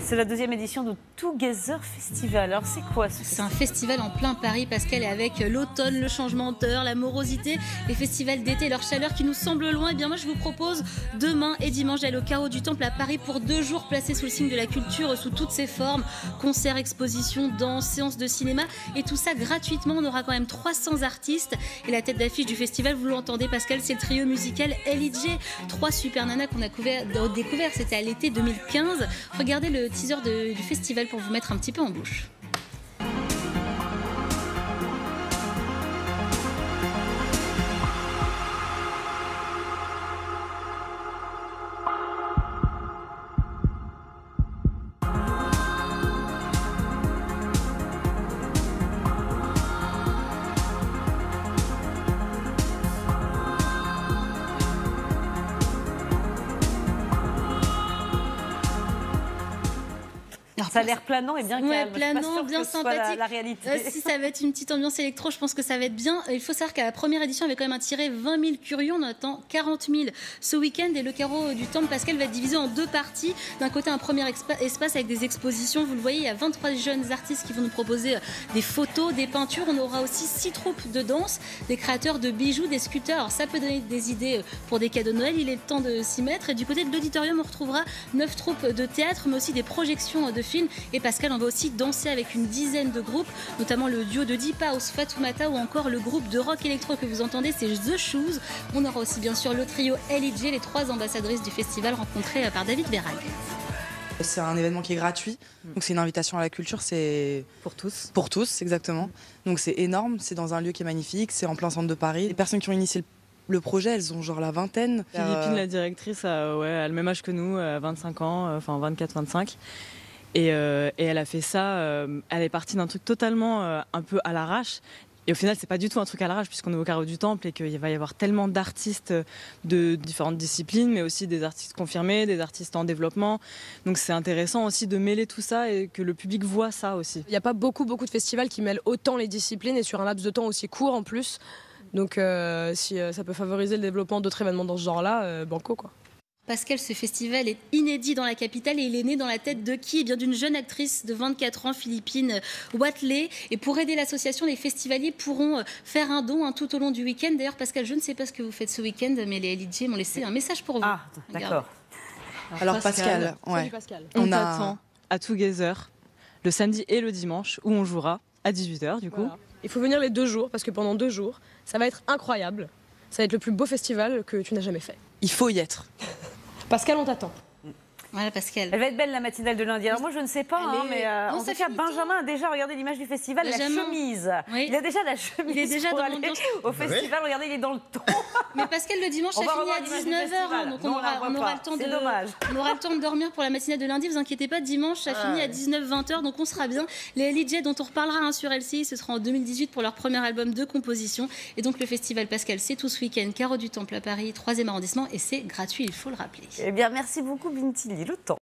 C'est la deuxième édition du Together Festival. Alors c'est quoi ce C'est un festival en plein Paris, Pascal, et avec l'automne, le changement d'heure, la morosité, les festivals d'été et leur chaleur qui nous semble loin. Et bien moi je vous propose demain et dimanche d'aller au Carreau du Temple à Paris pour 2 jours placés sous le signe de la culture sous toutes ses formes, concerts, expositions, danse, séances de cinéma et tout ça gratuitement. On aura quand même 300 artistes et la tête d'affiche du festival, vous l'entendez Pascal, c'est le trio musical LIJ. 3 super nanas qu'on a découvert, c'était à l'été 2015. Regardez le teaser du festival pour vous mettre un petit peu en bouche. Ça a l'air planant et bien calme. Ouais, planant, bien sympathique. La réalité. Si ça va être une petite ambiance électro, je pense que ça va être bien. Il faut savoir qu'à la première édition, il avait quand même attiré 20 000 curieux. On attend 40 000 ce week-end. Et le Carreau du Temple, Pascal, va être divisé en 2 parties. D'un côté, un premier espace avec des expositions. Vous le voyez, il y a 23 jeunes artistes qui vont nous proposer des photos, des peintures. On aura aussi 6 troupes de danse, des créateurs de bijoux, des sculpteurs. Alors, ça peut donner des idées pour des cadeaux de Noël. Il est le temps de s'y mettre. Et du côté de l'auditorium, on retrouvera 9 troupes de théâtre, mais aussi des projections de films. Et Pascal, on va aussi danser avec une dizaine de groupes, notamment le duo de Deep House, Fatoumata, ou encore le groupe de rock électro que vous entendez, c'est The Shoes. On aura aussi bien sûr le trio LIJ, les 3 ambassadrices du festival rencontrées par David Berag. C'est un événement qui est gratuit, donc c'est une invitation à la culture, c'est Pour tous. pour tous exactement. Donc c'est énorme, c'est dans un lieu qui est magnifique, c'est en plein centre de Paris. Les personnes qui ont initié le projet, elles ont genre la vingtaine. Philippine, la directrice, a le même âge que nous, 25 ans, enfin 24-25. Et elle a fait ça, elle est partie d'un truc totalement un peu à l'arrache. Et au final, c'est pas du tout un truc à l'arrache puisqu'on est au Carreau du Temple et qu'il va y avoir tellement d'artistes de différentes disciplines, mais aussi des artistes confirmés, des artistes en développement. Donc c'est intéressant aussi de mêler tout ça et que le public voit ça aussi. Il n'y a pas beaucoup de festivals qui mêlent autant les disciplines et sur un laps de temps aussi court en plus. Donc si ça peut favoriser le développement d'autres événements dans ce genre-là, banco quoi. Pascal, ce festival est inédit dans la capitale et il est né dans la tête de qui? Eh bien, d'une jeune actrice de 24 ans, Philippine Watley. Et pour aider l'association, les festivaliers pourront faire un don tout au long du week-end. D'ailleurs, Pascal, je ne sais pas ce que vous faites ce week-end, mais les LIJ m'ont laissé un message pour vous. Ah, d'accord. Alors Pascal, Salut Pascal. On t'attend à Together le samedi et le dimanche où on jouera à 18h du coup. Voilà. Il faut venir les 2 jours parce que pendant 2 jours, ça va être incroyable. Ça va être le plus beau festival que tu n'as jamais fait. il faut y être. Pascal, on t'attend. Voilà, Pascal. Elle va être belle la matinale de lundi. Alors moi je ne sais pas, mais Non, en ça tout cas finit Benjamin a déjà regardé l'image du festival, la Benjamin. chemise. Oui. Il a déjà la chemise. Il est déjà pour dans aller l'ambiance. au festival. Regardez, il est dans le ton. Mais Pascal, le dimanche, On ça va finit revoir à l'image du 19h. festival. Donc Non, on on la aura voit le pas. temps C'est dommage. on aura le temps de dormir pour la matinale de lundi. Vous inquiétez pas, dimanche, ça finit à 19-20h. Donc on sera bien. Les LIJ dont on reparlera sur LCI, ce sera en 2018 pour leur premier album de composition. Et donc le festival Pascal, c'est tout ce week-end. Carreau du Temple à Paris, 3e arrondissement. Et c'est gratuit, il faut le rappeler. Eh bien merci beaucoup Bintili, le temps.